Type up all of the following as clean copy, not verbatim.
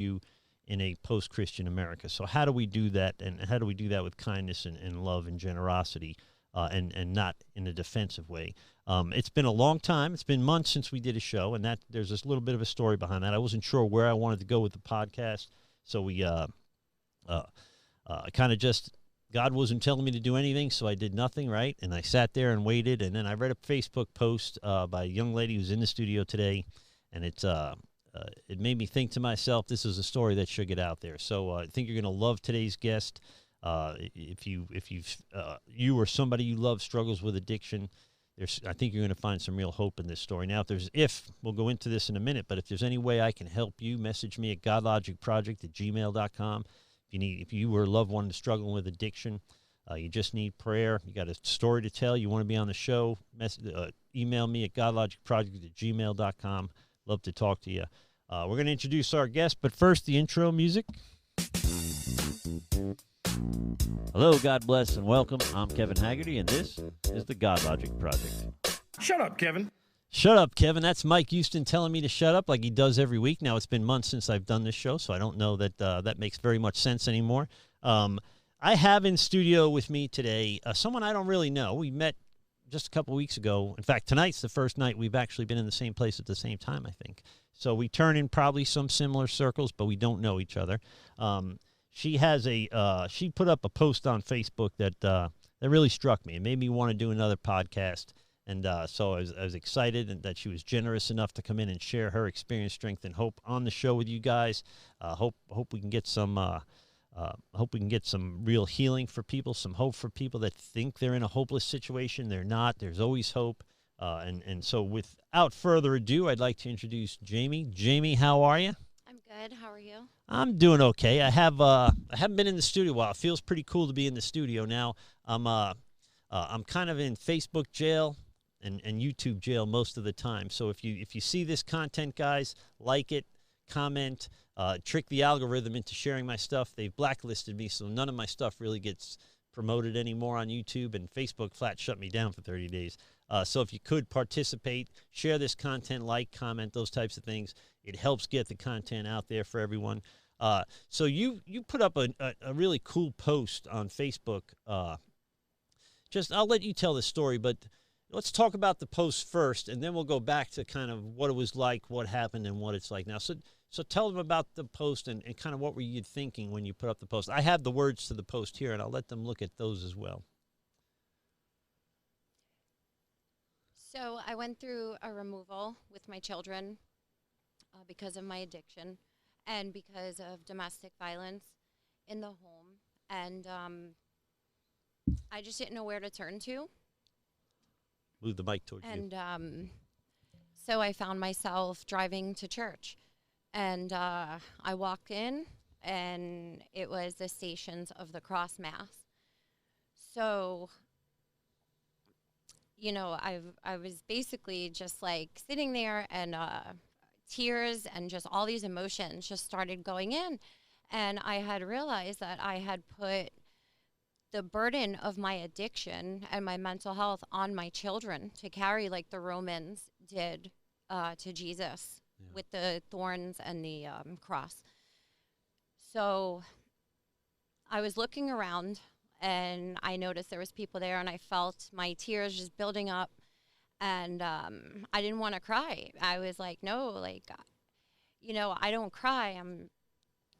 you in a post-Christian America. So how do we do that, and how do we do that with kindness and love and generosity, and not in a defensive way? It's been a long time. It's been months since we did a show, and that there's this little bit of a story behind that. I wasn't sure where I wanted to go with the podcast, so we kind of just, God wasn't telling me to do anything, so I did nothing, right? And I sat there and waited, and then I read a Facebook post by a young lady who's in the studio today, and it made me think to myself, this is a story that should get out there. So I think you're going to love today's guest. If you or somebody you love struggles with addiction, I think you're going to find some real hope in this story. Now, we'll go into this in a minute, but if there's any way I can help you, message me at godlogicproject@gmail.com. If you or a loved one is struggling with addiction, you just need prayer, you got a story to tell, you want to be on the show, email me at godlogicproject@gmail.com. Love to talk to you. We're going to introduce our guest, but first, the intro music. Hello, God bless, and welcome. I'm Kevin Haggerty, and this is the Godlogic Project. Shut up, Kevin. Shut up, Kevin. That's Mike Houston telling me to shut up like he does every week. Now, it's been months since I've done this show, so I don't know that that makes very much sense anymore. I have in studio with me today someone I don't really know. We met just a couple weeks ago. In fact, tonight's the first night we've actually been in the same place at the same time, I think. So we turn in probably some similar circles, but we don't know each other. She put up a post on Facebook that really struck me. It made me want to do another podcast. And so I was excited and that she was generous enough to come in and share her experience, strength, and hope on the show with you guys. Hope we can get some real healing for people, some hope for people that think they're in a hopeless situation. They're not. There's always hope. And so without further ado, I'd like to introduce Jamie. Jamie, how are you? I'm good. How are you? I'm doing okay. I haven't been in the studio a while. It feels pretty cool to be in the studio now. I'm kind of in Facebook jail and YouTube jail most of the time. So if you see this content, guys, like it, comment, trick the algorithm into sharing my stuff. They've blacklisted me, so none of my stuff really gets promoted anymore on YouTube, and Facebook flat shut me down for 30 days. So if you could participate, share this content, like, comment, those types of things. It helps get the content out there for everyone. So you put up a really cool post on Facebook. I'll let you tell the story, but let's talk about the post first, and then we'll go back to kind of what it was like, what happened, and what it's like now. So tell them about the post and kind of what were you thinking when you put up the post. I have the words to the post here, and I'll let them look at those as well. So I went through a removal with my children because of my addiction and because of domestic violence in the home. And I just didn't know where to turn to. Move the mic towards you. And so I found myself driving to church. And I walked in, and it was the Stations of the Cross Mass. So, you know, I was basically just like sitting there, and tears and just all these emotions just started going in. And I had realized that I had put the burden of my addiction and my mental health on my children to carry, like the Romans did to Jesus. Yeah. With the thorns and the cross. So I was looking around, and I noticed there was people there, and I felt my tears just building up, and I didn't want to cry. I was like, no, like, you know, I don't cry.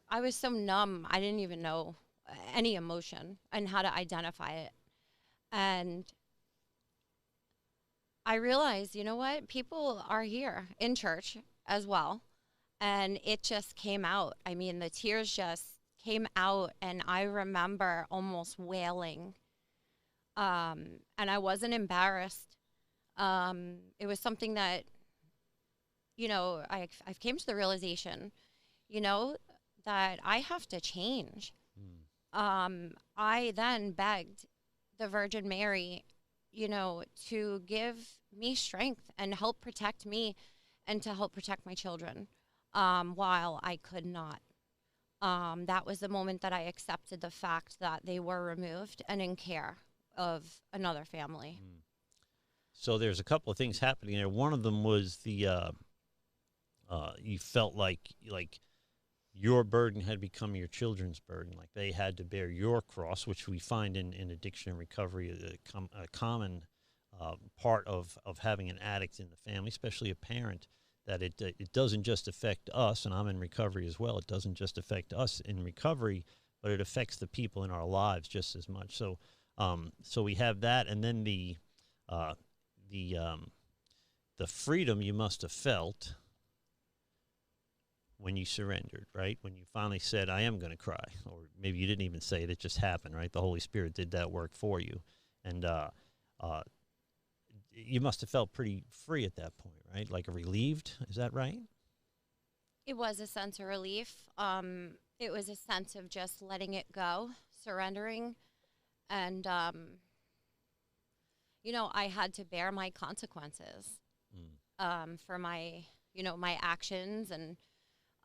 I was so numb. I didn't even know any emotion and how to identify it. And I realized, you know what? People are here in church as well, and it just came out. I mean, the tears just came out, and I remember almost wailing, and I wasn't embarrassed. It was something that, you know, I've came to the realization, you know, that I have to change. I then begged the Virgin Mary, you know, to give me strength and help protect me and to help protect my children while I could not. That was the moment that I accepted the fact that they were removed and in care of another family. So there's a couple of things happening there. One of them was the you felt like your burden had become your children's burden. Like they had to bear your cross, which we find in addiction and recovery a common part of having an addict in the family, especially a parent, that it doesn't just affect us, and I'm in recovery as well. It doesn't just affect us in recovery, but it affects the people in our lives just as much. So, so we have that, and then uh, the the freedom you must have felt when you surrendered, right? When you finally said, I am going to cry. Or maybe you didn't even say it, it just happened, right? The Holy Spirit did that work for you. And you must have felt pretty free at that point, right? Like relieved, is that right? It was a sense of relief. It was a sense of just letting it go, surrendering. And, I had to bear my consequences for my, my actions. And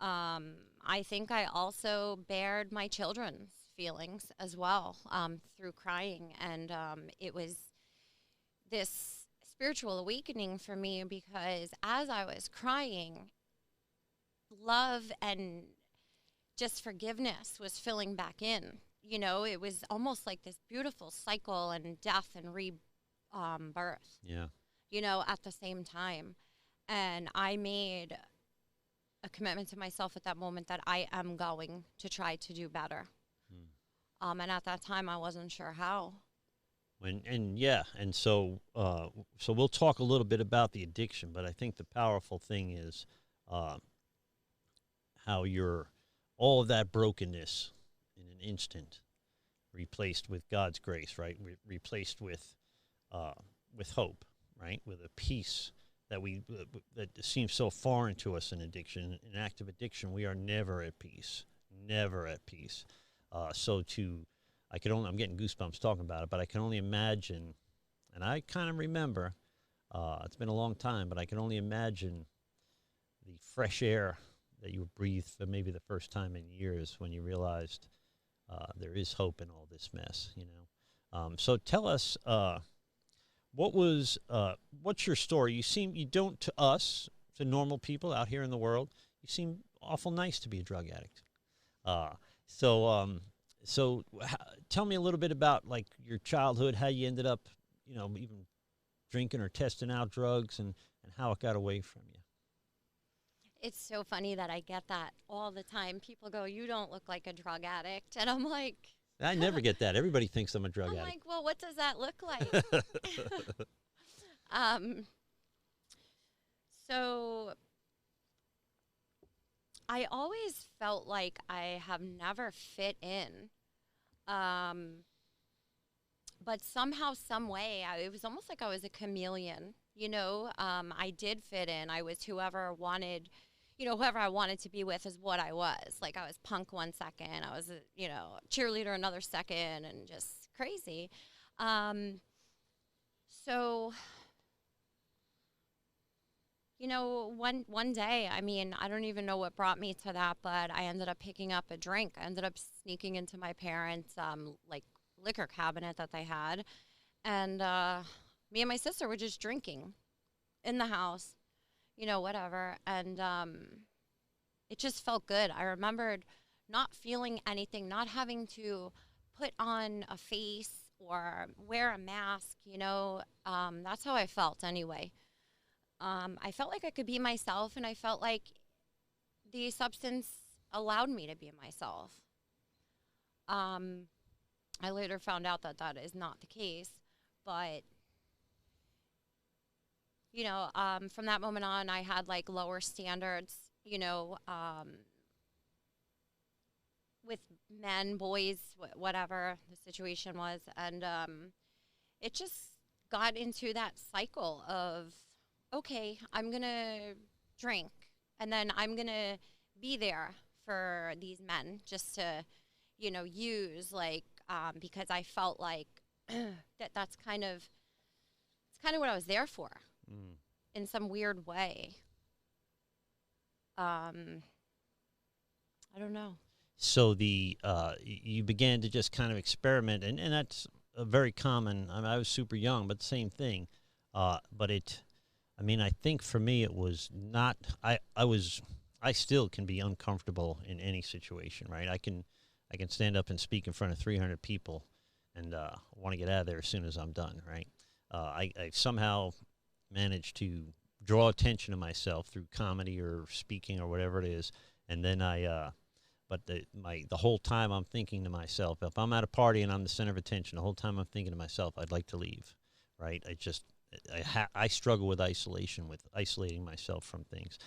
I think I also bared my children's feelings as well through crying. And it was this spiritual awakening for me, because as I was crying, love and just forgiveness was filling back in. It was almost like this beautiful cycle and death and rebirth. Yeah. At the same time. And I made a commitment to myself at that moment that I am going to try to do better. And at that time, I wasn't sure how. And so we'll talk a little bit about the addiction, but I think the powerful thing is how all of that brokenness in an instant replaced with God's grace, right? Replaced with hope, right? With a peace that seems so foreign to us in addiction. In active addiction, we are never at peace, never at peace. I'm getting goosebumps talking about it, but I can only imagine, and I kind of remember, it's been a long time, but I can only imagine the fresh air that you breathed for maybe the first time in years when you realized there is hope in all this mess, So tell us, what's your story? You don't, to us, to normal people out here in the world, you seem awful nice to be a drug addict. So tell me a little bit about like your childhood, how you ended up, even drinking or testing out drugs, and how it got away from you. It's so funny that I get that all the time. People go, "You don't look like a drug addict." And I'm like... I never get that. Everybody thinks I'm a drug addict. I'm like, well, what does that look like? So I always felt like I have never fit in. But somehow, some way, it was almost like I was a chameleon. I did fit in. I was whoever I wanted to be with is what I was. Like, I was punk one second, I was a cheerleader another second, and just crazy. So one day, I don't even know what brought me to that, but I ended up picking up a drink. I ended up sneaking into my parents' liquor cabinet that they had, and me and my sister were just drinking in the house, whatever, and it just felt good. I remembered not feeling anything, not having to put on a face or wear a mask, that's how I felt anyway. I felt like I could be myself, and I felt like the substance allowed me to be myself. I later found out that that is not the case, but, from that moment on, I had, like, lower standards, with men, boys, whatever the situation was, and it just got into that cycle of, okay, I'm going to drink, and then I'm going to be there for these men just to, use, like, because I felt like it's kind of what I was there for in some weird way. I don't know. So you began to just kind of experiment, and that's a very common. I was super young, but the same thing. But I think for me it was not. I was I still can be uncomfortable in any situation, right? I can stand up and speak in front of 300 people, and want to get out of there as soon as I'm done, right? I somehow managed to draw attention to myself through comedy or speaking or whatever it is, and then but the whole time I'm thinking to myself, if I'm at a party and I'm the center of attention, the whole time I'm thinking to myself, I'd like to leave, right? I struggle with isolation, with isolating myself from things.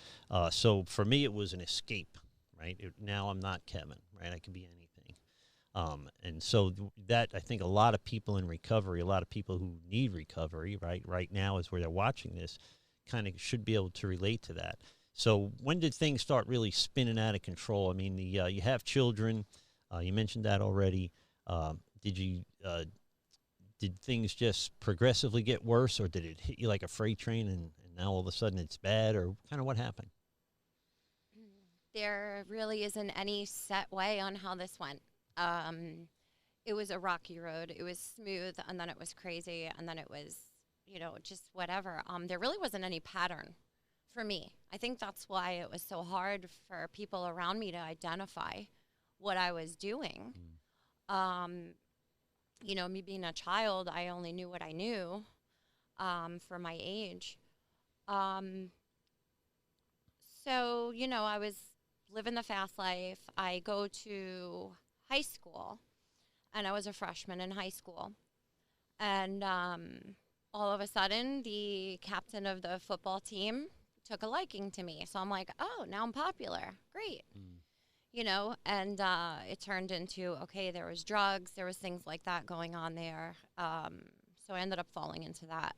So for me, it was an escape, right? Now I'm not Kevin, right? I can be anything. And so that, I think a lot of people in recovery, a lot of people who need recovery, right now is where they're watching this, kind of should be able to relate to that. So when did things start really spinning out of control? I mean, you have children. You mentioned that already. Did you did things just progressively get worse, or did it hit you like a freight train, and now all of a sudden it's bad, or kind of what happened? There really isn't any set way on how this went. It was a rocky road. It was smooth, and then it was crazy, and then it was, just whatever. There really wasn't any pattern for me. I think that's why it was so hard for people around me to identify what I was doing. Me being a child, I only knew what I knew for my age. Um, so, I was living the fast life. I go to high school, and I was a freshman in high school. And all of a sudden, the captain of the football team took a liking to me. So I'm like, oh, now I'm popular. Great. And it turned into, okay, there was drugs, there was things like that going on there. So I ended up falling into that.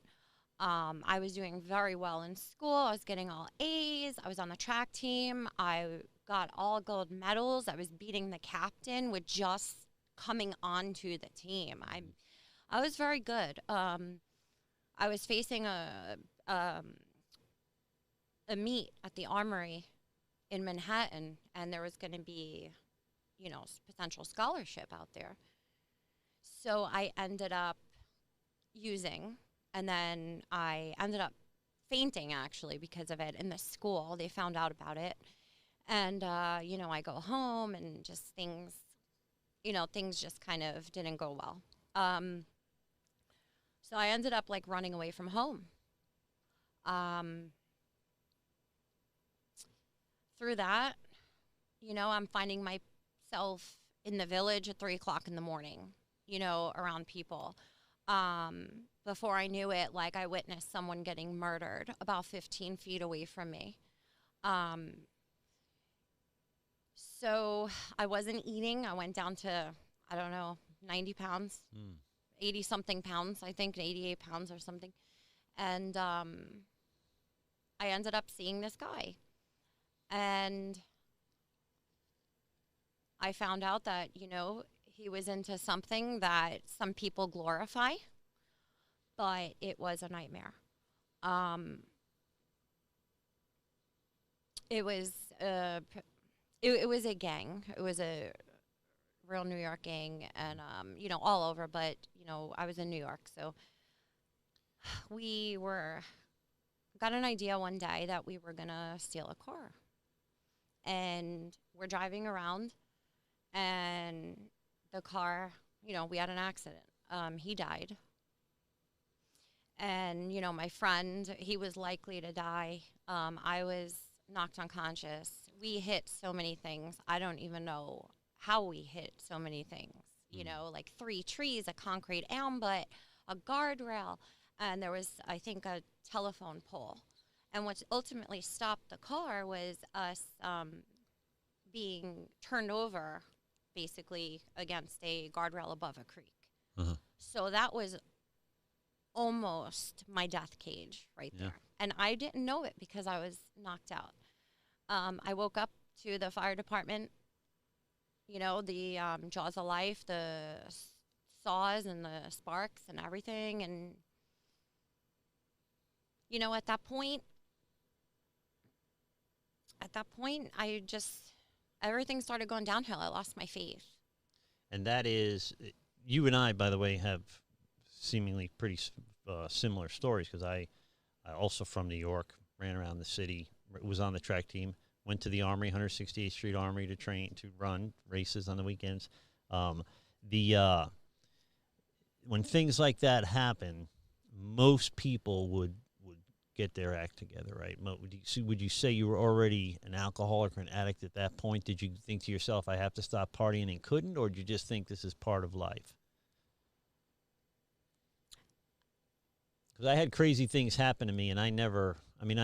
I was doing very well in school. I was getting all A's. I was on the track team. I got all gold medals. I was beating the captain with just coming onto the team. I was very good. I was facing a meet at the Armory in Manhattan, and there was going to be, potential scholarship out there. So I ended up using, and then I ended up fainting, actually, because of it in the school. They found out about it. And, I go home, and just things just kind of didn't go well. So I ended up, running away from home. Through that, I'm finding myself in the village at 3 o'clock in the morning, around people. Before I knew it, I witnessed someone getting murdered about 15 feet away from me. So I wasn't eating. I went down to, I don't know, 90 pounds, 80-something pounds, I think, 88 pounds or something. And I ended up seeing this guy. And I found out that, he was into something that some people glorify, but it was a nightmare. It was it was a gang. It was a real New York gang, and all over. But I was in New York, so we got an idea one day that we were gonna steal a car. And we're driving around, and the car, we had an accident. He died. And, my friend, he was likely to die. I was knocked unconscious. We hit so many things. I don't even know how we hit so many things. 3 trees, a concrete outlet, a guardrail, and there was, I think, a telephone pole. And what ultimately stopped the car was us being turned over, basically, against a guardrail above a creek. Uh-huh. So that was almost my death cage right there. And I didn't know it because I was knocked out. I woke up to the fire department, the jaws of life, the saws and the sparks and everything. And, at that point, everything started going downhill. I lost my faith. And that is, you and I, by the way, have seemingly pretty similar stories, because I also from New York, ran around the city, was on the track team, went to the Armory, 168th Street Armory to train, to run races on the weekends. Um, the when things like that happen, most people would get their act together, right? Would you say you were already an alcoholic or an addict at that point? Did you think to yourself, I have to stop partying and couldn't, or did you just think this is part of life? Because I had crazy things happen to me, and I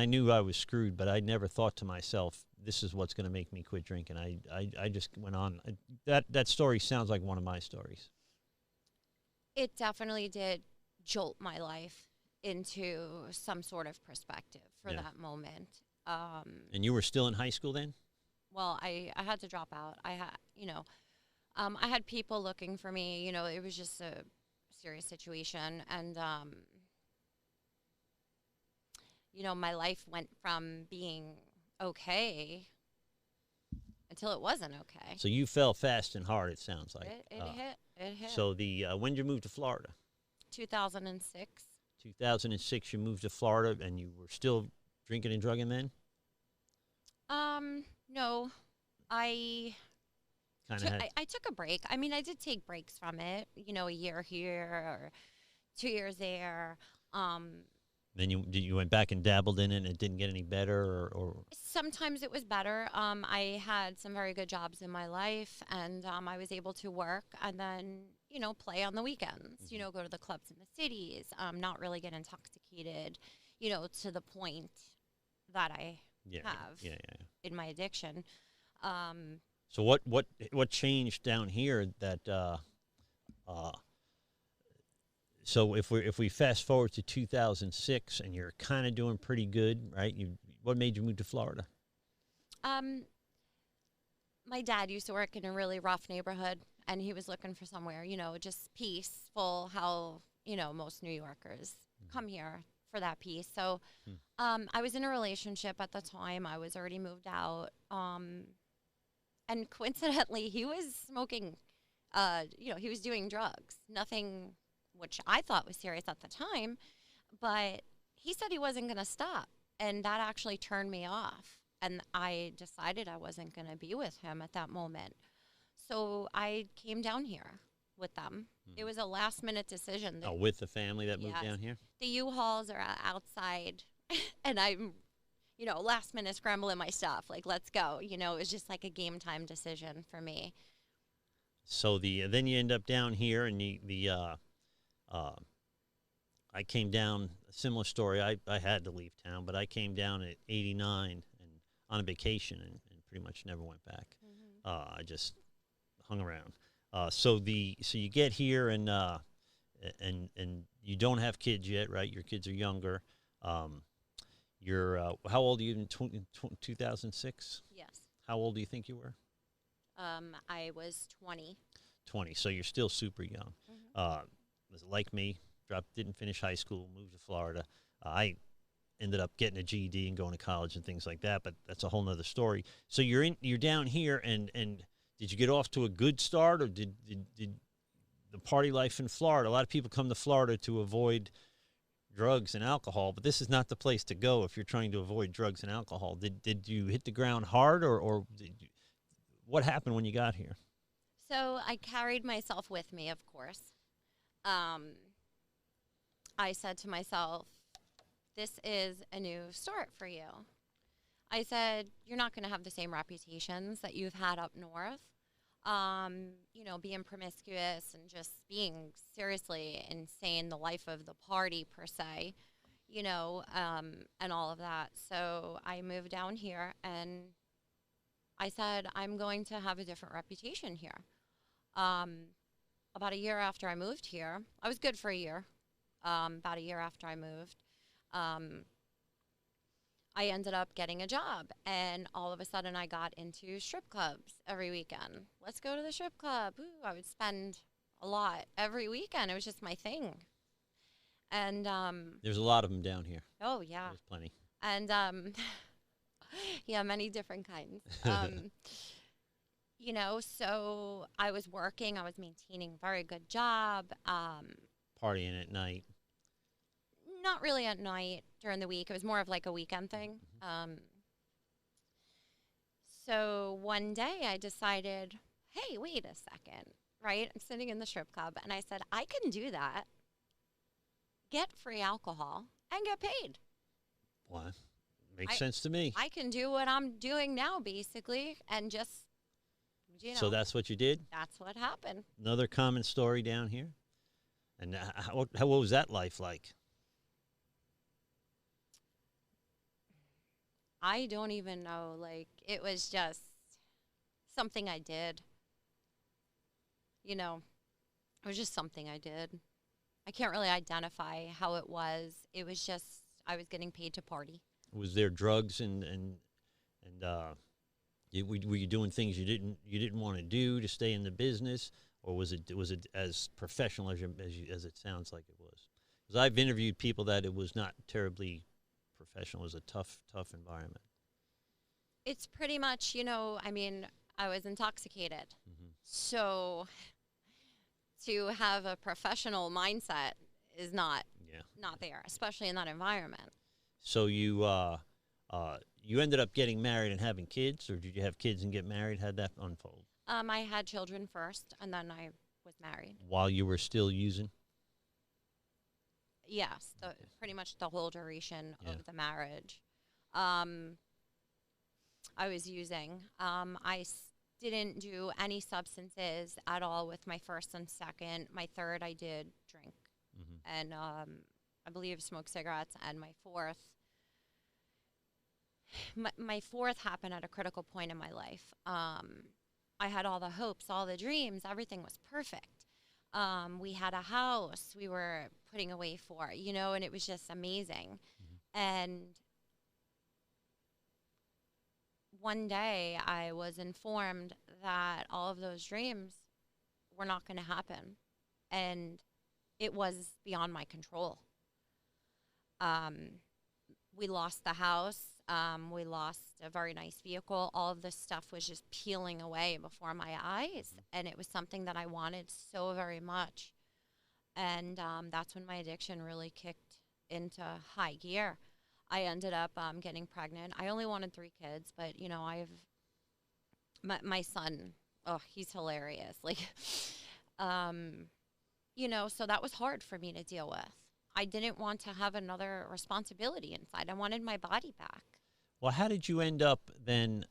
knew I was screwed, but I never thought to myself, this is what's going to make me quit drinking. I just went on. That story sounds like one of my stories. It definitely did jolt my life into some sort of perspective for that moment. And you were still in high school then? Well, I had to drop out. I had people looking for me. It was just a serious situation. And, my life went from being okay until it wasn't okay. So you fell fast and hard, it sounds like. It hit. So when did you move to Florida? 2006. 2006, you moved to Florida, and you were still drinking and drugging then? No. I I took a break. I mean, I did take breaks from it, a year here or 2 years there. Then you went back and dabbled in it, and it didn't get any better, or sometimes it was better. I had some very good jobs in my life, and I was able to work and then, play on the weekends, go to the clubs in the cities, not really get intoxicated, to the point that I have in my addiction. So what changed down here that so if we fast forward to 2006 and you're kind of doing pretty good, right? What made you move to Florida? My dad used to work in a really rough neighborhood, and he was looking for somewhere, just peaceful, how, most New Yorkers come here for that peace. So I was in a relationship at the time. I was already moved out. And coincidentally, he was smoking, he was doing drugs. Nothing which I thought was serious at the time, but he said he wasn't going to stop. And that actually turned me off. And I decided I wasn't going to be with him at that moment. So I came down here with them. It was a last-minute decision. With the family that moved down here? The U-Hauls are outside, and I'm, last-minute scrambling my stuff. Like, let's go. It was just like a game-time decision for me. So then you end up down here, and I came down, a similar story. I had to leave town, but I came down at 89 and on a vacation and pretty much never went back. I just hung around. So you get here and you don't have kids yet, right? Your kids are younger. You're how old are you in 2006? Yes. How old do you think you were? I was 20. 20. So you're still super young. Was like me, didn't finish high school, moved to Florida. I ended up getting a GED and going to college and things like that, but that's a whole nother story. So you're down here, and did you get off to a good start, or did the party life in Florida? A lot of people come to Florida to avoid drugs and alcohol, but this is not the place to go if you're trying to avoid drugs and alcohol. Did you hit the ground hard, or what happened when you got here? So I carried myself with me, of course. I said to myself, this is a new start for you. I said, you're not going to have the same reputations that you've had up north. Being promiscuous and just being seriously insane, the life of the party per se, and all of that. So I moved down here and I said, I'm going to have a different reputation here. About a year after I moved here, I was good for a year. About a year after I moved, I ended up getting a job, and all of a sudden I got into strip clubs every weekend. Let's go to the strip club. Ooh, I would spend a lot every weekend. It was just my thing. And there's a lot of them down here. Oh, yeah. There's plenty. And yeah, many different kinds. So I was working. I was maintaining a very good job. Partying at night. Not really at night, during the week. It was more of like a weekend thing. So one day I decided, hey, wait a second, right? I'm sitting in the strip club and I said, I can do that, get free alcohol, and get paid. Well, makes I sense to me. I can do what I'm doing now basically and just, So that's what you did? that's what happened. Another common story down here? And what was that life like? I don't even know. Like, it was just something I did. You know, it was just something I did. I can't really identify how it was. It was just, I was getting paid to party. Was there drugs and were you doing things you didn't want to do to stay in the business, or was it as professional as it sounds like it was? Because I've interviewed people that it was not terribly professional. It was a tough environment. It's pretty much, I mean, I was intoxicated. Hmm. So to have a professional mindset is not Yeah. not there, especially in that environment. So you ended up getting married and having kids, or did you have kids and get married? How'd that unfold? I had children first, and then I was married. While you were still using? Yes, Okay. pretty much the whole duration Yeah. of the marriage. Um, I was using. Didn't do any substances at all with my first and second. My third, I did drink, Hmm. and I believe smoked cigarettes. And my fourth happened at a critical point in my life. I had all the hopes, all the dreams, everything was perfect. We had a house we were putting away for, and it was just amazing. Hmm. And one day I was informed that all of those dreams were not going to happen. And it was beyond my control. Um, we lost the house. We lost a very nice vehicle. All of this stuff was just peeling away before my eyes. And it was something that I wanted so very much. And that's when my addiction really kicked into high gear. I ended up getting pregnant. I only wanted 3 kids, but I've my son. Oh, he's hilarious. Like, um, so that was hard for me to deal with. I didn't want to have another responsibility inside. I wanted my body back. Well, how did you end up then?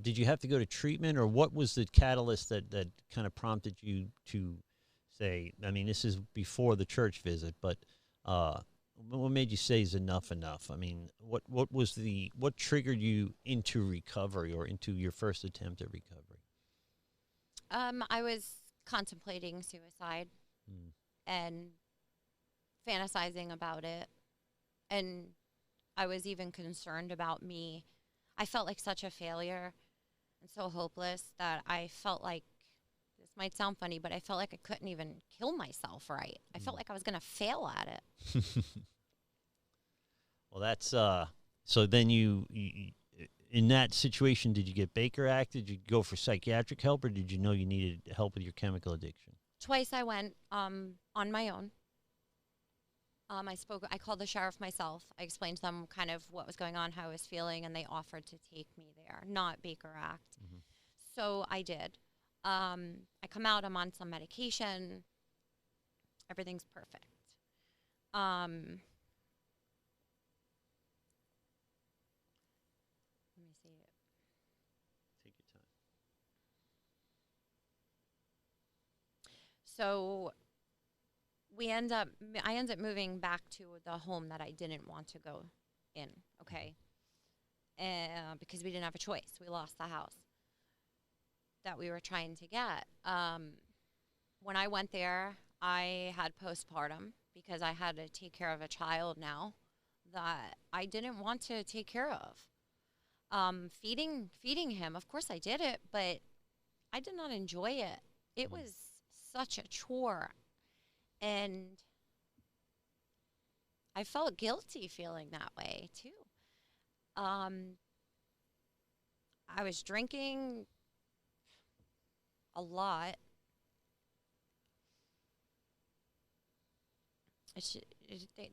Did you have to go to treatment, or what was the catalyst that kind of prompted you to say, I mean, this is before the church visit, but what made you say is enough? I mean, what triggered you into recovery or into your first attempt at recovery? I was contemplating suicide Mm. and fantasizing about it. And I was even concerned about me. I felt like such a failure and so hopeless that I felt like, this might sound funny, but I felt like I couldn't even kill myself right. I felt Mm. like I was going to fail at it. Well, that's so then you in that situation, did you get Baker Act? Did you go for psychiatric help, or did you know you needed help with your chemical addiction? Twice I went on my own. I called the sheriff myself. I explained to them kind of what was going on, how I was feeling, and they offered to take me there, not Baker Act. Hmm. So I did. I come out, I'm on some medication. Everything's perfect. Um, Let me see. Take your time. So I end up moving back to the home that I didn't want to go in, okay? Because we didn't have a choice. We lost the house that we were trying to get. When I went there, I had postpartum because I had to take care of a child now that I didn't want to take care of. Feeding him, of course I did it, but I did not enjoy it. It Mm. was such a chore. And I felt guilty feeling that way too. Um, I was drinking a lot.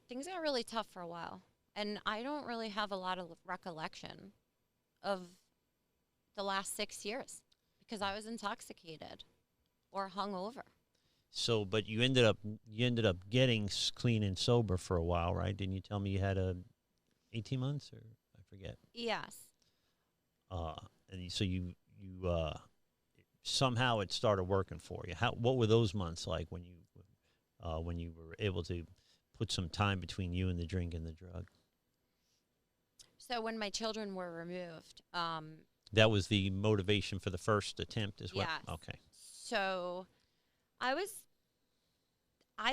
Things got really tough for a while. And I don't really have a lot of recollection of the last 6 years because I was intoxicated or hungover. So, but you ended up getting clean and sober for a while, right? Didn't you tell me you had 18 months, or I forget? Yes. Uh, and so you somehow it started working for you. What were those months like when you were able to put some time between you and the drink and the drug? So when my children were removed, That was the motivation for the first attempt as well? yes. Okay. So I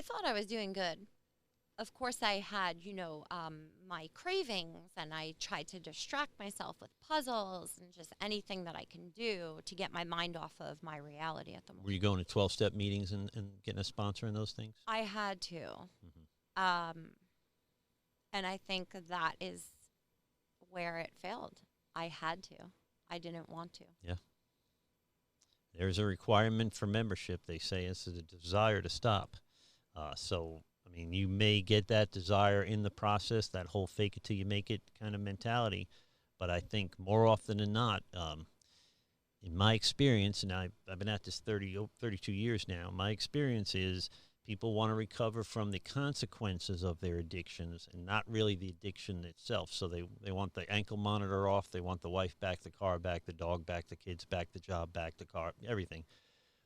thought I was doing good. Of course, I had, my cravings, and I tried to distract myself with puzzles and just anything that I can do to get my mind off of my reality at the moment. Were you going to 12-step meetings and getting a sponsor in those things? I had to. Mm-hmm. And I think that is where it failed. I had to. I didn't want to. Yeah. There's a requirement for membership. They say it's a desire to stop. So, I mean, you may get that desire in the process, that whole fake it till you make it kind of mentality. But I think more often than not, in my experience, and I've been at this 32 years now, my experience is people want to recover from the consequences of their addictions and not really the addiction itself. So they want the ankle monitor off, they want the wife back, the car back, the dog back, the kids back, the job back, the car, everything.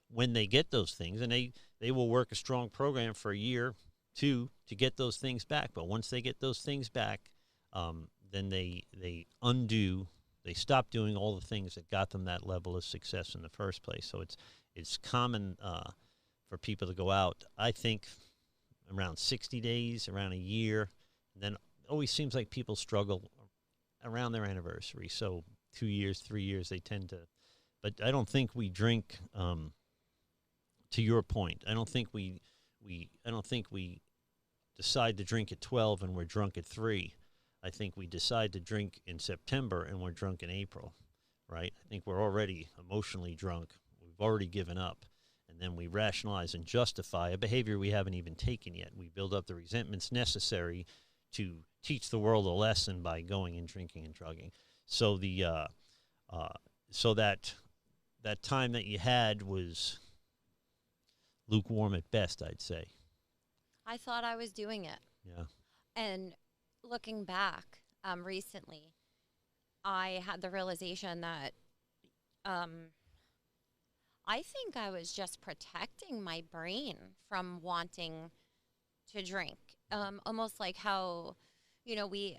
When they get those things, and they will work a strong program for a year, two, to get those things back. But once they get those things back, then they undo, they stop doing all the things that got them that level of success in the first place. So it's common for people to go out, I think, around 60 days, around a year. And then it always seems like people struggle around their anniversary. So 2 years, 3 years, they tend to. But I don't think we drink, to your point, I don't think we decide to drink at 12 and we're drunk at 3. I think we decide to drink in September and we're drunk in April, right? I think we're already emotionally drunk. We've already given up. And then we rationalize and justify a behavior we haven't even taken yet. We build up the resentments necessary to teach the world a lesson by going and drinking and drugging. So that time that you had was lukewarm at best, I'd say. I thought I was doing it. Yeah. And looking back recently, I had the realization that I think I was just protecting my brain from wanting to drink. Almost like how, we,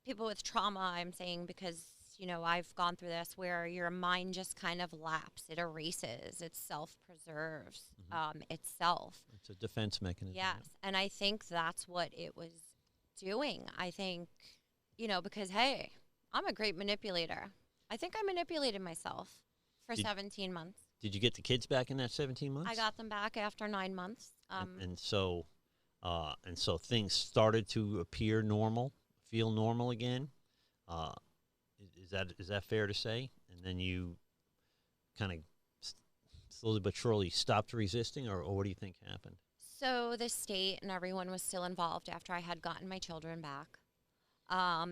people with trauma, I'm saying, because, I've gone through this where your mind just kind of laps. It erases. It self-preserves itself. It's a defense mechanism. Yes. And I think that's what it was doing. I think, because, hey, I'm a great manipulator. I think I manipulated myself for 17 months. Did you get the kids back in that 17 months? I got them back after 9 months. And so things started to appear normal, feel normal again. Is that fair to say? And then you kind of slowly but surely stopped resisting, or what do you think happened? So the state and everyone was still involved after I had gotten my children back. Now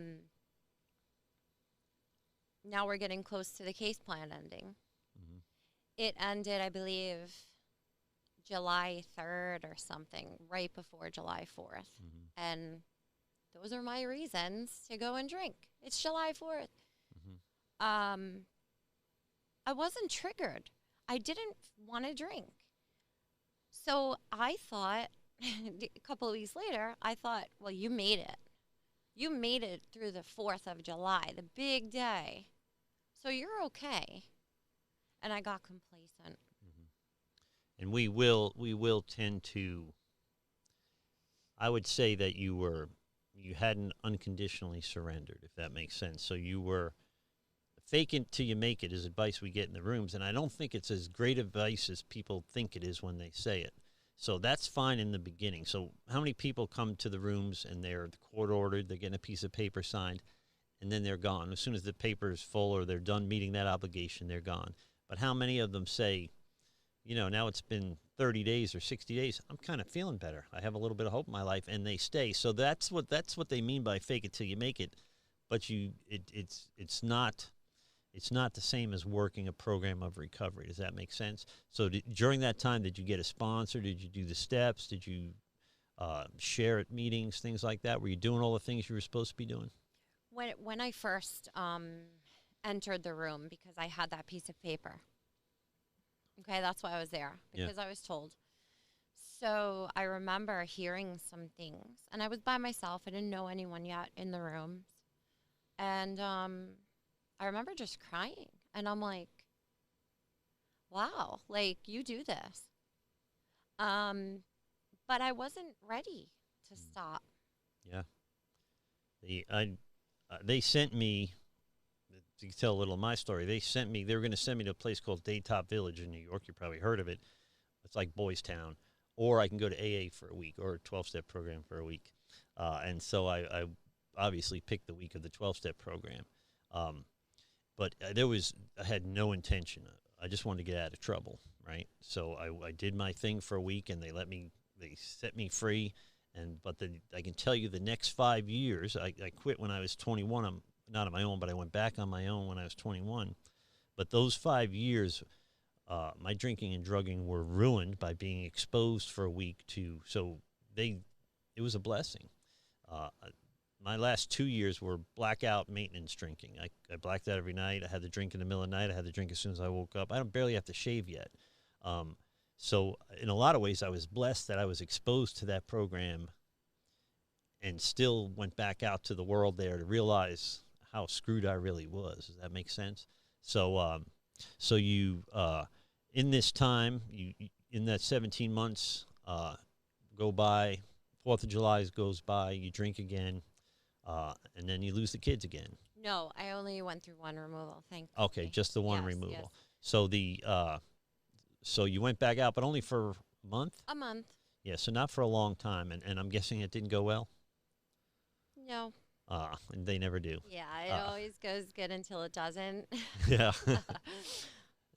we're getting close to the case plan ending. Mm-hmm. It ended, I believe, July 3rd or something, right before July 4th. Mm-hmm. And those are my reasons to go and drink. It's July 4th. Mm-hmm. I wasn't triggered. I didn't want to drink. So I thought, a couple of weeks later, I thought, well, you made it. You made it through the 4th of July, the big day. So you're okay. And I got complacent. Mm-hmm. And we will tend to, I would say that you hadn't unconditionally surrendered, if that makes sense. So you were fake it till you make it is advice we get in the rooms, and I don't think it's as great advice as people think it is when they say it. So that's fine in the beginning. So how many people come to the rooms and they're court ordered, they're getting a piece of paper signed, and then they're gone? As soon as the paper is full or they're done meeting that obligation, they're gone. But how many of them say, now it's been 30 days or 60 days, I'm kind of feeling better. I have a little bit of hope in my life, and they stay. So that's what they mean by fake it till you make it. But it's it's not the same as working a program of recovery. Does that make sense? So during that time, did you get a sponsor? Did you do the steps? Did you share at meetings, things like that? Were you doing all the things you were supposed to be doing? When I first entered the room, because I had that piece of paper. Okay, that's why I was there, because I was told. So I remember hearing some things, and I was by myself. I didn't know anyone yet in the room. And I remember just crying, and I'm like, wow, like, you do this. But I wasn't ready to stop. Yeah. They sent me, to tell a little of my story, they were going to send me to a place called Daytop Village in New York. You probably heard of it. It's like Boys Town. Or I can go to AA for a week, or a 12-step program for a week. And so I obviously picked the week of the 12-step program. But I had no intention. I just wanted to get out of trouble, right? So I did my thing for a week, and they set me free. But I can tell you the next 5 years, I quit when I was 21. I'm not on my own, but I went back on my own when I was 21. But those 5 years, my drinking and drugging were ruined by being exposed for a week it was a blessing. My last 2 years were blackout maintenance drinking. I blacked out every night. I had to drink in the middle of the night. I had to drink as soon as I woke up. I don't barely have to shave yet. So in a lot of ways, I was blessed that I was exposed to that program and still went back out to the world there to realize how screwed I really was. Does that make sense? So you in this time, in that 17 months go by, 4th of July goes by, you drink again, and then you lose the kids again. No, I only went through one removal, thankfully. Okay, just the one removal. Yes. So so you went back out, but only for a month? A month. Yeah, so not for a long time, and I'm guessing it didn't go well? No. And they never do. Yeah, it always goes good until it doesn't. Yeah.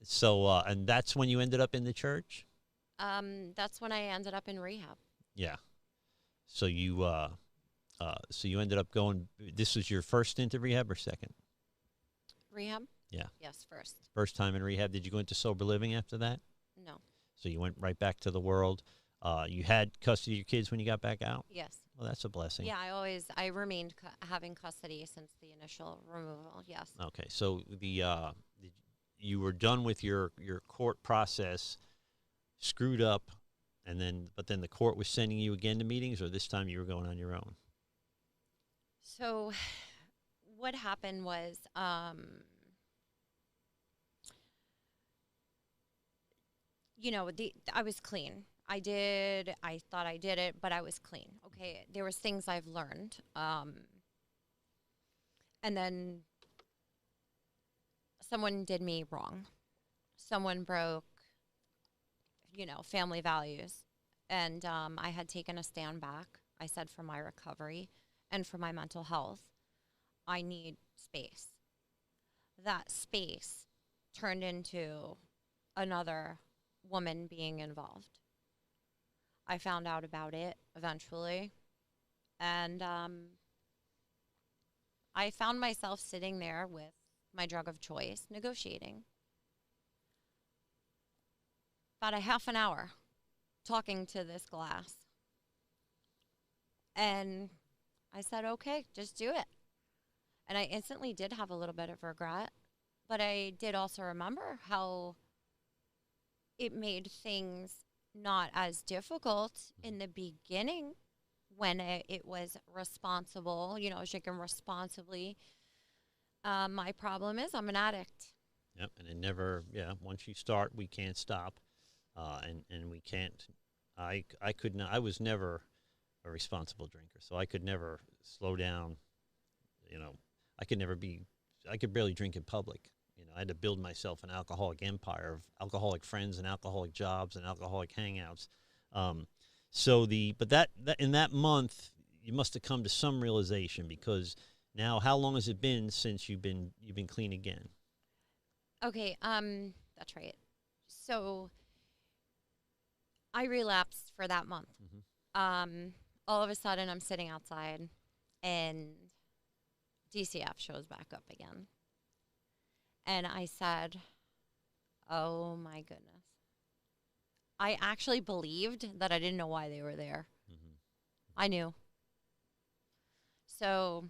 So, and that's when you ended up in the church? That's when I ended up in rehab. Yeah. So you ended up going, this was your first stint of rehab or second? Rehab? Yeah. Yes, first. First time in rehab. Did you go into sober living after that? No. So you went right back to the world. You had custody of your kids when you got back out? Yes. Well, that's a blessing. Yeah, I remained having custody since the initial removal, yes. Okay, so you were done with your court process, screwed up, but then the court was sending you again to meetings, or this time you were going on your own? So what happened was I was clean. I thought I did it, but I was clean. Okay, there was things I've learned. And then someone did me wrong. Someone broke, family values. And I had taken a stand back. I said, for my recovery and for my mental health, I need space. That space turned into another woman being involved. I found out about it eventually, and I found myself sitting there with my drug of choice, negotiating. About a half an hour talking to this glass. And I said, okay, just do it. And I instantly did have a little bit of regret, but I did also remember how it made things not as difficult in the beginning when it was responsible, I was drinking responsibly. My problem is I'm an addict. Yep, and it never, once you start, we can't stop. And we can't, I could not, I was never a responsible drinker, so I could never slow down, I could barely drink in public. I had to build myself an alcoholic empire of alcoholic friends and alcoholic jobs and alcoholic hangouts. But that in that month, you must have come to some realization, because now, how long has it been since you've been clean again? Okay, that's right. So I relapsed for that month. Mm-hmm. All of a sudden, I'm sitting outside, and DCF shows back up again. And I said, oh my goodness. I actually believed that I didn't know why they were there. Mm-hmm. I knew. So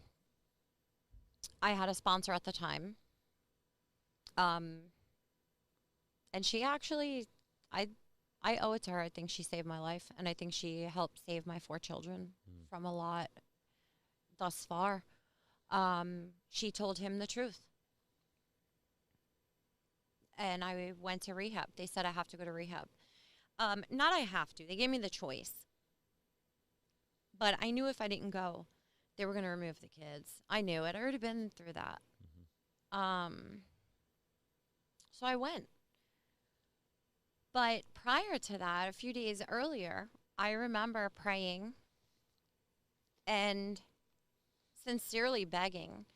I had a sponsor at the time. Um, and she actually, I, I owe it to her. I think she saved my life, and I think she helped save my 4 children from a lot thus far. She told him the truth, and I went to rehab. They said I have to go to rehab. Not I have to. They gave me the choice, but I knew if I didn't go, they were going to remove the kids. I knew it. I'd already been through that. So I went. But prior to that, a few days earlier, I remember praying and sincerely begging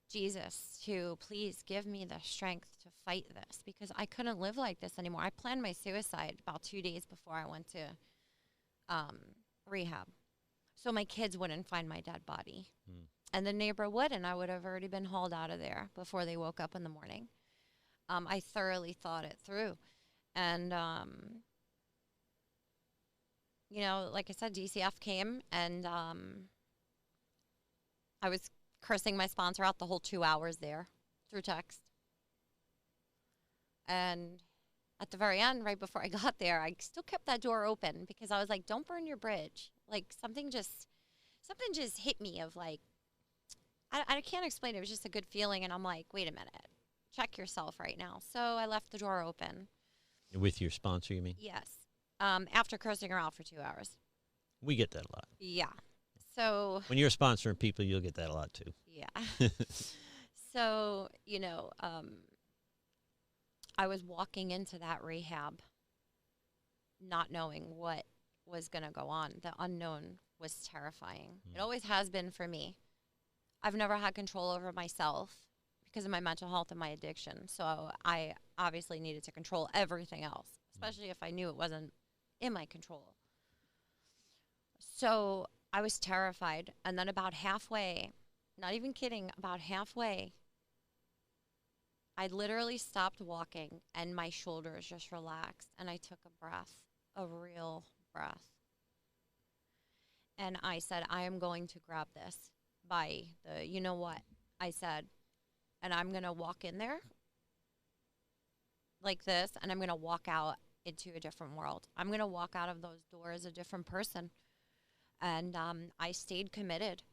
Jesus to please give me the strength to fight this, because I couldn't live like this anymore. I planned my suicide about 2 days before I went to rehab, so my kids wouldn't find my dead body. And the neighbor would, and I would have already been hauled out of there before they woke up in the morning. I thoroughly thought it through. And, you know, like I said, DCF came, and I was cursing my sponsor out the whole 2 hours there through text. And at the very end, right before I got there, I still kept that door open because I was like, don't burn your bridge. Like, something just hit me of like, I can't explain it. It was just a good feeling. And I'm like, wait a minute, check yourself right now. So I left the door open. With your sponsor, you mean? Yes. After cursing her out for 2 hours. We get that a lot. Yeah. So when you're sponsoring people, you'll get that a lot too. Yeah. So, you know, I was walking into that rehab not knowing what was going to go on. The unknown was terrifying. It always has been for me. I've never had control over myself because of my mental health and my addiction. So I obviously needed to control everything else, especially if I knew it wasn't in my control. So I was terrified. And then about halfway, not even kidding, about halfway, I literally stopped walking and my shoulders just relaxed. And I took a breath, a real breath. And I said, I am going to grab this by the, you know what, I said, and I'm going to walk in there like this, and I'm going to walk out into a different world. I'm going to walk out of those doors a different person. And I stayed committed.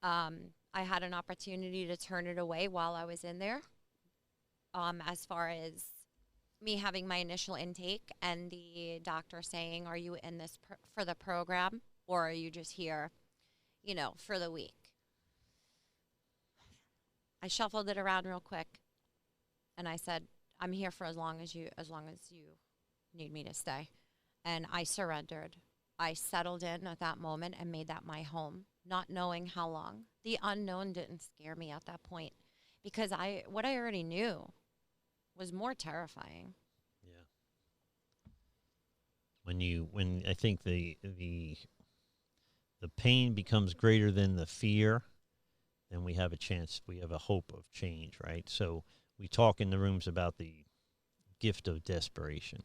I had an opportunity to turn it away while I was in there, as far as me having my initial intake and the doctor saying, are you in this for the program, or are you just here, you know, for the week? I shuffled it around real quick, and I said, I'm here for as long as you need me to stay. And I surrendered. I settled in at that moment and made that my home, not knowing how long. The unknown didn't scare me at that point, because what I already knew was more terrifying. Yeah. When I think the pain becomes greater than the fear, then we have a chance, we have a hope of change, right? So we talk in the rooms about the gift of desperation,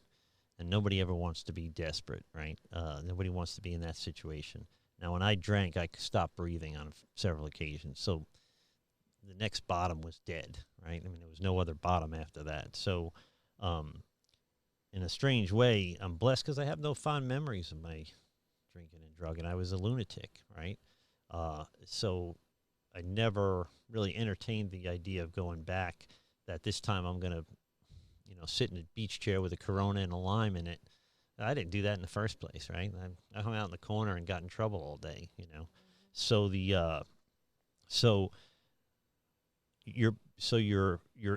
and nobody ever wants to be desperate, right? Nobody wants to be in that situation. Now, when I drank, I stopped breathing on several occasions. So the next bottom was dead, right? I mean, there was no other bottom after that. So in a strange way, I'm blessed because I have no fond memories of my drinking and drugging. I was a lunatic, right? So I never really entertained the idea of going back, that this time I'm going to, you know, sit in a beach chair with a Corona and a lime in it. I didn't do that in the first place, right? I hung out in the corner and got in trouble all day, you know. So you're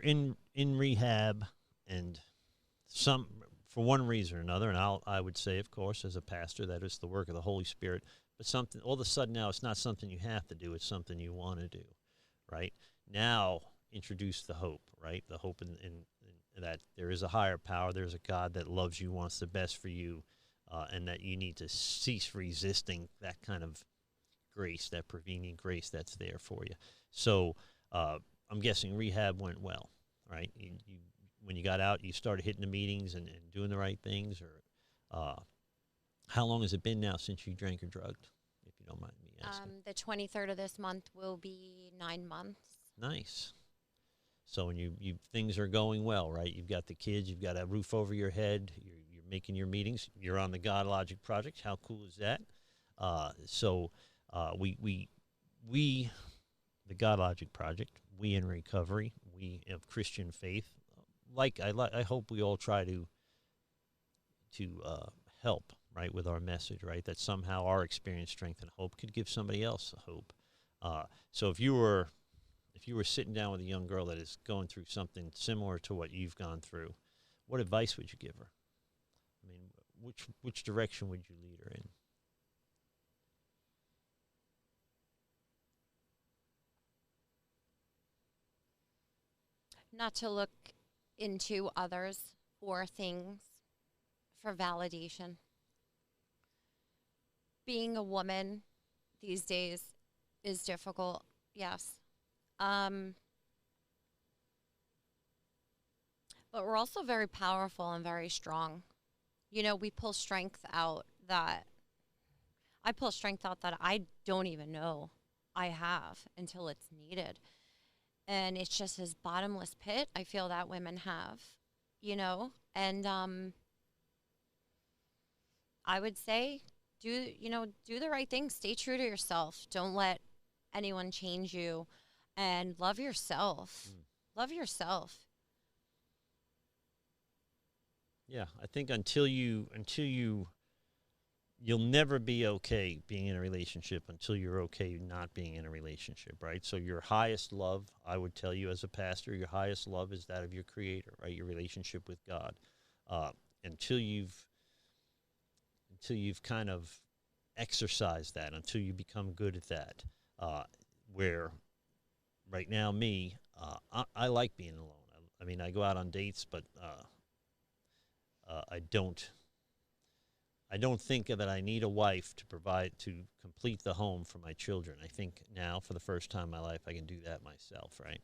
in rehab, and for one reason or another, and I would say, of course, as a pastor, that is the work of the Holy Spirit. But something, all of a sudden now, it's not something you have to do. It's something you want to do, right? Now, introduce the hope, right? The hope in that there is a higher power. There's a God that loves you, wants the best for you, and that you need to cease resisting that kind of grace, that prevenient grace that's there for you. So I'm guessing rehab went well. right? When you got out, you started hitting the meetings and doing the right things, or how long has it been now since you drank or drugged, if you don't mind me asking? The 23rd of this month will be 9 months. Nice. So when you things are going well, right? You've got the kids, you've got a roof over your head, you're making your meetings, you're on the Godlogic project. How cool is that? So we the Godlogic project, we in recovery, we of Christian faith, I hope we all try to help, right, with our message, right? That somehow our experience, strength, and hope could give somebody else a hope. So if you were sitting down with a young girl that is going through something similar to what you've gone through, what advice would you give her? I mean, which direction would you lead her in? Not to look into others or things for validation. Being a woman these days is difficult, yes. But we're also very powerful and very strong. You know, we pull strength out that I pull strength out that I don't even know I have until it's needed. And it's just this bottomless pit I feel that women have, you know? And I would say do the right thing, stay true to yourself. Don't let anyone change you, and love yourself. Love yourself. Yeah, I think you'll never be okay being in a relationship until you're okay not being in a relationship, right? So your highest love, I would tell you as a pastor, your highest love is that of your Creator, right? Your relationship with God. Until you've kind of exercised that, until you become good at that, where right now I like being alone. I mean, I go out on dates, but I don't think that I need a wife to complete the home for my children. I think now, for the first time in my life, I can do that myself, right?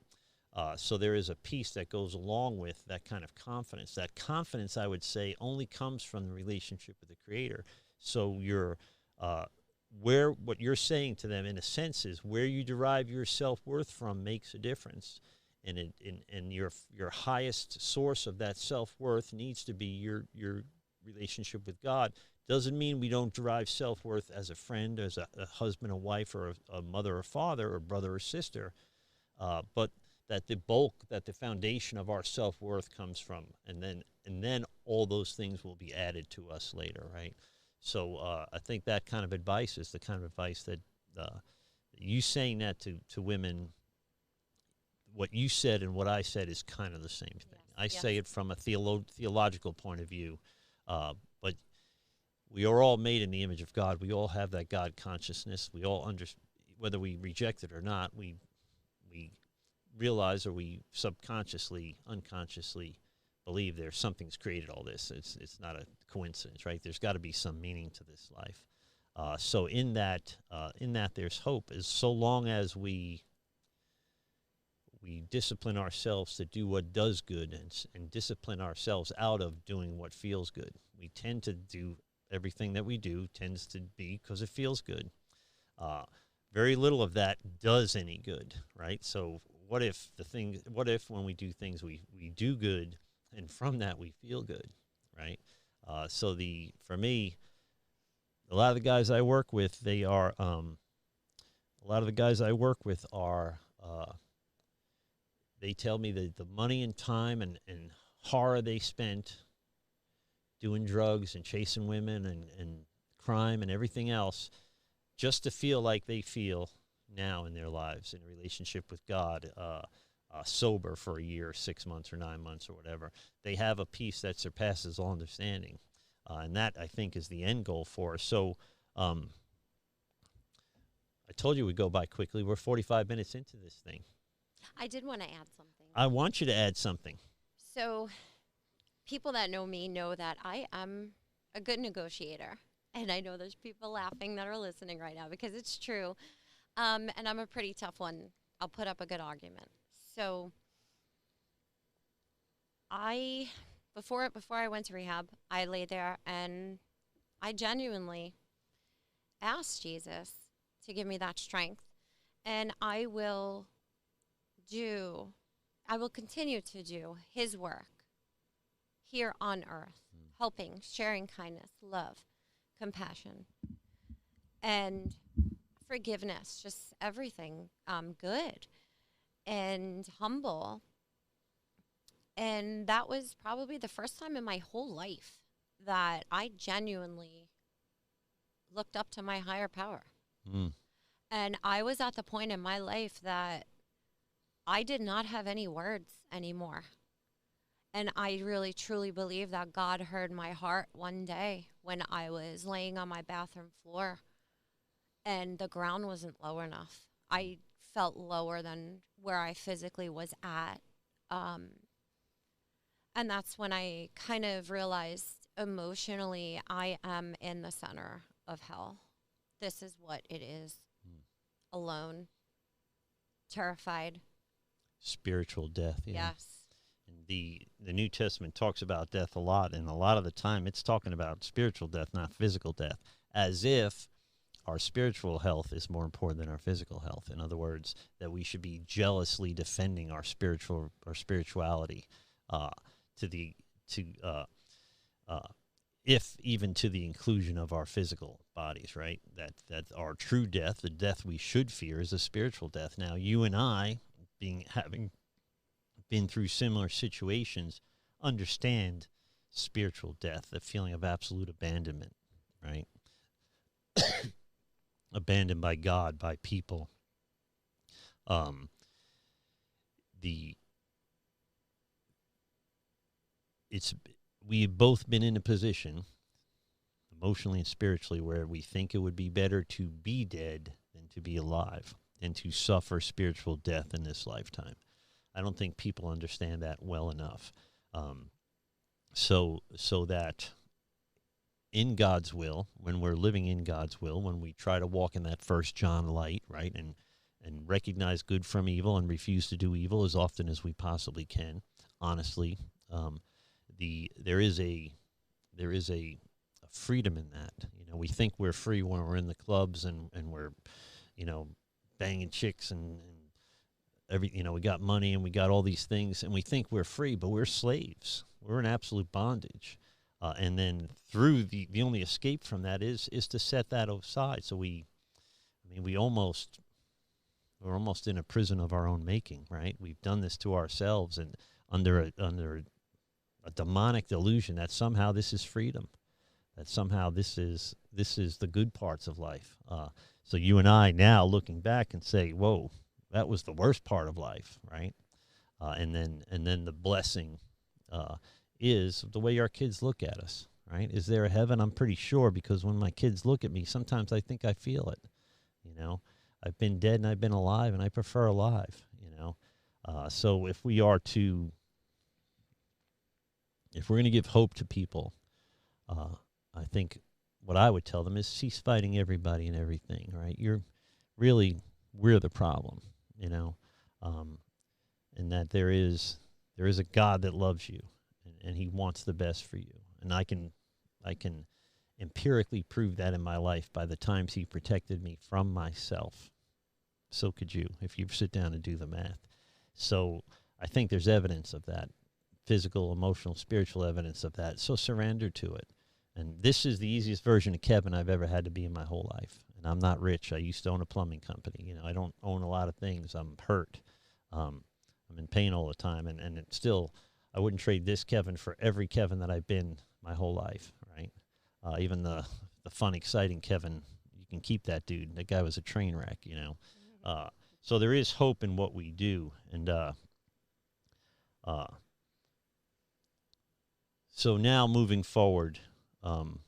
So there is a piece that goes along with that kind of confidence. That confidence, I would say, only comes from the relationship with the Creator. So what you're saying to them, in a sense, is where you derive your self-worth from makes a difference. And your highest source of that self-worth needs to be your relationship with God. Doesn't mean we don't derive self-worth as a friend, as a husband, a wife, or a mother or father, or brother or sister, but that the foundation of our self-worth comes from, and then all those things will be added to us later, right? So I think that kind of advice is the kind of advice that you saying that to women. What you said and what I said is kind of the same thing. Yes. I say it from a theological point of view, but we are all made in the image of God. We all have that God consciousness. We all whether we reject it or not, we realize, or we subconsciously, unconsciously believe there's something's created all this. It's not a coincidence, right? There's got to be some meaning to this life. So in that there's hope, as so long as we discipline ourselves to do what does good, and discipline ourselves out of doing what feels good. We tend to do everything that we do tends to be because it feels good. Very little of that does any good, right? So what if when we do things we do good, and from that we feel good, right? For me, a lot of the guys I work with, they tell me that the money and time and horror they spent doing drugs and chasing women and crime and everything else just to feel like they feel now in their lives, in a relationship with God, sober for a year, 6 months or 9 months or whatever. They have a peace that surpasses all understanding. And that, I think, is the end goal for us. So I told you we'd go by quickly. We're 45 minutes into this thing. I did want to add something. I want you to add something. So people that know me know that I am a good negotiator. And I know there's people laughing that are listening right now because it's true. And I'm a pretty tough one. I'll put up a good argument. So I before I went to rehab, I lay there and I genuinely asked Jesus to give me that strength, and do I will continue to do his work here on earth, helping, sharing kindness, love, compassion, and forgiveness, just everything good and humble. And that was probably the first time in my whole life that I genuinely looked up to my higher power. Mm. And I was at the point in my life that I did not have any words anymore. And I really truly believe that God heard my heart one day when I was laying on my bathroom floor and the ground wasn't low enough. I felt lower than where I physically was at. And that's when I kind of realized emotionally I am in the center of hell. This is what it is. Alone, terrified. Spiritual death. Yeah. Yes. And the New Testament talks about death a lot, and a lot of the time it's talking about spiritual death, not physical death, as if our spiritual health is more important than our physical health. In other words, that we should be jealously defending our spirituality, to the to if even to the inclusion of our physical bodies, right? That our true death, the death we should fear, is a spiritual death. Now, you and I, having been through similar situations, understand spiritual death, the feeling of absolute abandonment, right? Abandoned by God, by people. We've both been in a position, emotionally and spiritually, where we think it would be better to be dead than to be alive and to suffer spiritual death in this lifetime. I don't think people understand that well enough. So that in God's will, when we're living in God's will, when we try to walk in that 1 John light, right, and recognize good from evil and refuse to do evil as often as we possibly can, honestly, there is a freedom in that. You know, we think we're free when we're in the clubs and we're, banging chicks and we got money and we got all these things, and we think we're free, but we're slaves. We're in absolute bondage. And then through the only escape from that is to set that aside. So we're almost in a prison of our own making, right? We've done this to ourselves, and under a demonic delusion that somehow this is freedom, that somehow this is the good parts of life. So you and I now looking back and say, whoa, that was the worst part of life, right? And then the blessing is the way our kids look at us, right? Is there a heaven? I'm pretty sure, because when my kids look at me, sometimes I think I feel it. I've been dead and I've been alive, and I prefer alive. So if we're going to give hope to people, I think what I would tell them is cease fighting everybody and everything, right? We're the problem, and that there is a God that loves you, and he wants the best for you. And I can empirically prove that in my life by the times he protected me from myself. So could you, if you sit down and do the math. So I think there's evidence of that, physical, emotional, spiritual evidence of that. So surrender to it. And this is the easiest version of Kevin I've ever had to be in my whole life. And I'm not rich. I used to own a plumbing company. I don't own a lot of things. I'm hurt. I'm in pain all the time. And it's still, I wouldn't trade this Kevin for every Kevin that I've been my whole life, right? Even the fun, exciting Kevin, you can keep that dude. That guy was a train wreck, So there is hope in what we do. And so now moving forward, you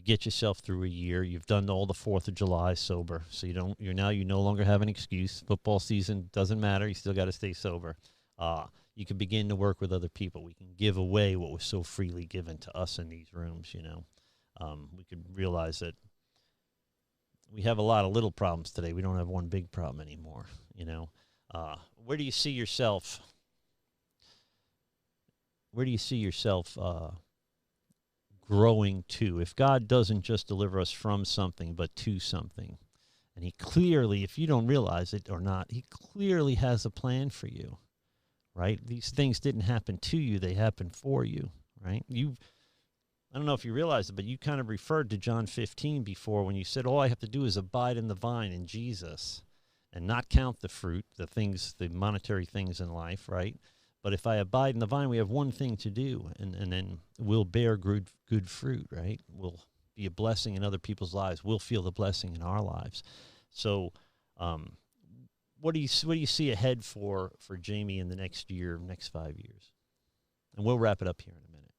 get yourself through a year. You've done all the 4th of July sober, so you no longer have an excuse. Football season doesn't matter. You still got to stay sober. You can begin to work with other people. We can give away what was so freely given to us in these rooms. We could realize that we have a lot of little problems today. We don't have one big problem anymore. Where do you see yourself where do you see yourself growing to? If God doesn't just deliver us from something, but to something, and he clearly, if you don't realize it or not, he clearly has a plan for you, right? These things didn't happen to you, they happened for you, right? I don't know if you realize it, but you kind of referred to John 15 before when you said, all I have to do is abide in the vine, in Jesus, and not count the fruit, the things, the monetary things in life, right? But if I abide in the vine, we have one thing to do, and then we'll bear good fruit, right? We'll be a blessing in other people's lives. We'll feel the blessing in our lives. So what do you see ahead for Jamie in the next year, next 5 years? And we'll wrap it up here in a minute.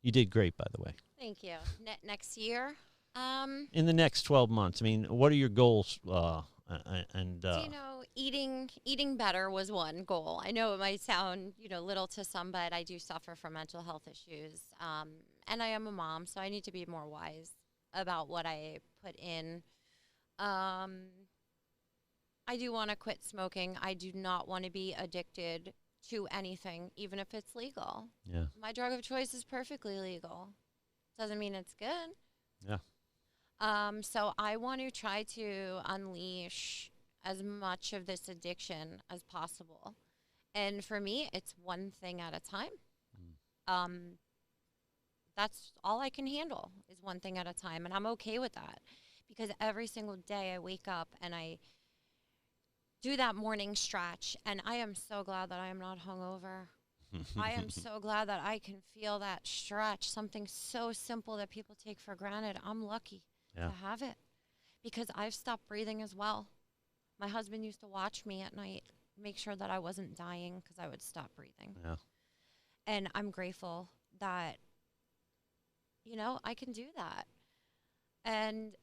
You did great, by the way. Thank you. Next year? In the next 12 months, I mean, what are your goals? Eating better was one goal. I know it might sound, little to some, but I do suffer from mental health issues. And I am a mom, so I need to be more wise about what I put in. I do want to quit smoking. I do not want to be addicted to anything, even if it's legal. Yeah. My drug of choice is perfectly legal. Doesn't mean it's good. Yeah. So I want to try to unleash as much of this addiction as possible. And for me, it's one thing at a time. That's all I can handle is one thing at a time. And I'm okay with that because every single day I wake up and I do that morning stretch, and I am so glad that I am not hungover. I am so glad that I can feel that stretch, something so simple that people take for granted. I'm lucky to have it because I've stopped breathing as well. My husband used to watch me at night, make sure that I wasn't dying because I would stop breathing. Yeah. And I'm grateful that, I can do that. And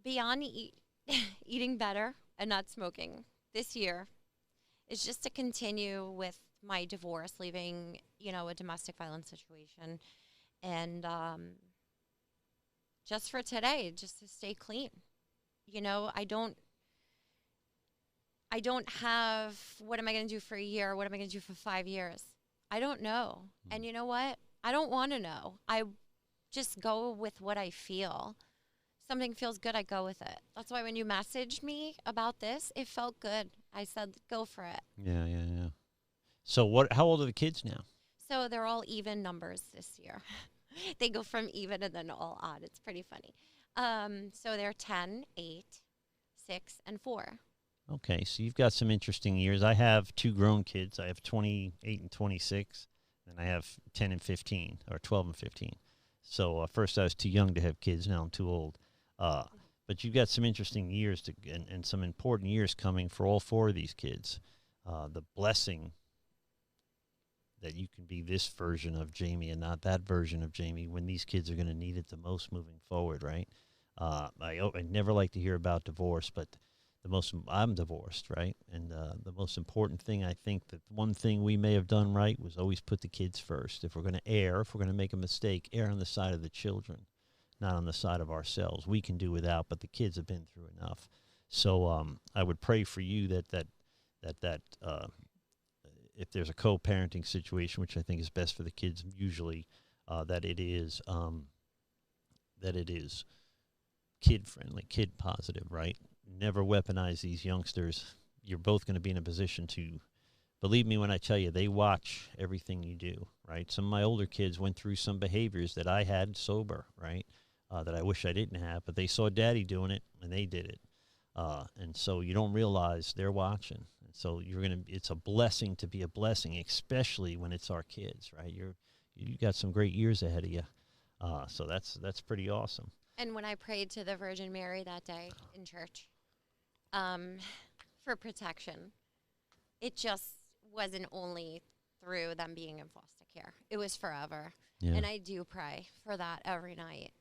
beyond eating better and not smoking this year is just to continue with my divorce, leaving, a domestic violence situation. And just for today, just to stay clean. I don't have, what am I going to do for a year? What am I going to do for 5 years? I don't know. And you know what? I don't want to know. I just go with what I feel. Something feels good, I go with it. That's why when you messaged me about this, it felt good. I said, go for it. Yeah. So how old are the kids now? So they're all even numbers this year. They go from even and then all odd. It's pretty funny. So they're 10, 8, 6, and 4. Okay, so you've got some interesting years. I have 2 grown kids. I have 28 and 26, and I have 10 and 15, or 12 and 15. So first I was too young to have kids. Now I'm too old. But you've got some interesting years and some important years coming for all 4 of these kids. The blessing that you can be this version of Jamie and not that version of Jamie when these kids are going to need it the most moving forward, right? I never like to hear about divorce, but I'm divorced, right? And the most important thing, I think that one thing we may have done right was always put the kids first. If we're going to make a mistake, err on the side of the children, not on the side of ourselves. We can do without, but the kids have been through enough. So I would pray for you that if there's a co-parenting situation, which I think is best for the kids usually, that it is kid friendly, kid positive, right? Never weaponize these youngsters. You're both going to be in a position to, believe me when I tell you, they watch everything you do, right? Some of my older kids went through some behaviors that I had sober, right? That I wish I didn't have, but they saw daddy doing it and they did it. And so you don't realize they're watching. And so it's a blessing to be a blessing, especially when it's our kids, right? You got some great years ahead of you. So that's pretty awesome. And when I prayed to the Virgin Mary that day in church, for protection, it just wasn't only through them being in foster care. It was forever. Yeah. And I do pray for that every night,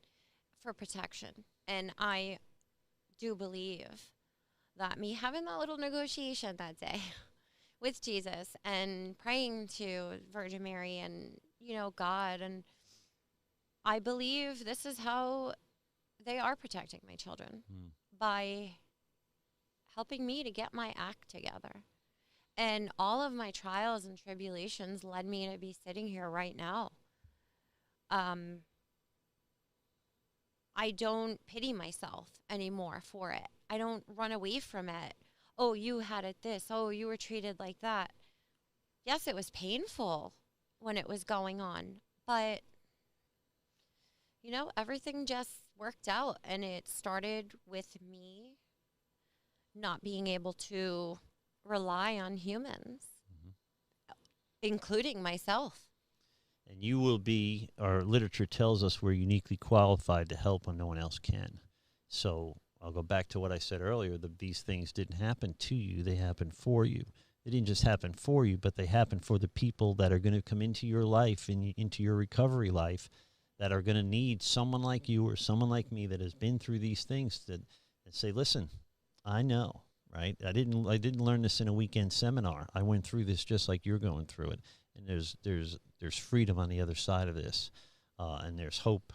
for protection. And I do believe that me having that little negotiation that day with Jesus and praying to Virgin Mary and, God, and I believe this is how they are protecting my children by helping me to get my act together. And all of my trials and tribulations led me to be sitting here right now. Um, I don't pity myself anymore for it. I don't run away from it. Oh, you had it this. Oh, you were treated like that. Yes, it was painful when it was going on, but everything just worked out, and it started with me not being able to rely on humans, including myself. And you will be, our literature tells us we're uniquely qualified to help when no one else can. So I'll go back to what I said earlier. These things didn't happen to you. They happened for you. They didn't just happen for you, but they happened for the people that are going to come into your life and into your recovery life that are going to need someone like you or someone like me that has been through these things that say, listen, I know, right? I didn't learn this in a weekend seminar. I went through this just like you're going through it. And there's freedom on the other side of this, and there's hope.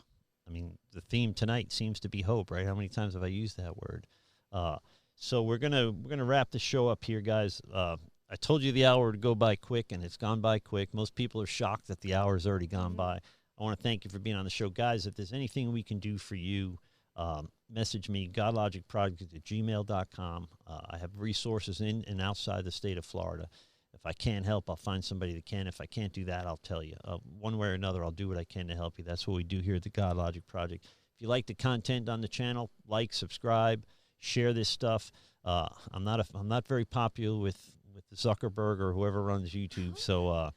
I mean, the theme tonight seems to be hope, right? How many times have I used that word? So we're gonna wrap the show up here, guys. I told you the hour would go by quick, and it's gone by quick. Most people are shocked that the hour's already gone by. I want to thank you for being on the show, guys. If there's anything we can do for you, message me, godlogicproject@gmail.com. I have resources in and outside the state of Florida. If I can't help, I'll find somebody that can. If I can't do that, I'll tell you. One way or another, I'll do what I can to help you. That's what we do here at the Godlogic Project. If you like the content on the channel, like, subscribe, share this stuff. I'm not very popular with Zuckerberg or whoever runs YouTube, so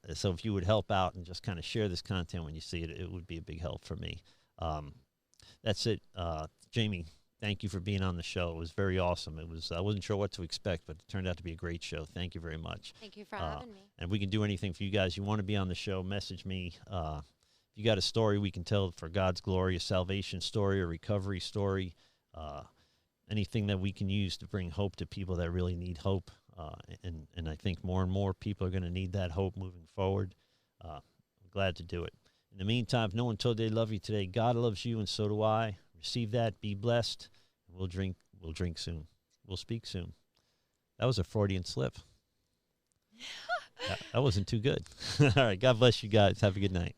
if you would help out and just kind of share this content when you see it, it would be a big help for me. That's it. Jamie, thank you for being on the show. It was very awesome. I wasn't sure what to expect, but it turned out to be a great show. Thank you very much. Thank you for having me. And we can do anything for you guys. You want to be on the show, message me. If you got a story we can tell for God's glory, a salvation story, a recovery story, anything that we can use to bring hope to people that really need hope. And I think more and more people are going to need that hope moving forward. I'm glad to do it. In the meantime, if no one told you they love you today, God loves you, and so do I. Receive that. Be blessed. We'll drink soon. We'll speak soon. That was a Freudian slip. That wasn't too good. All right. God bless you guys. Have a good night.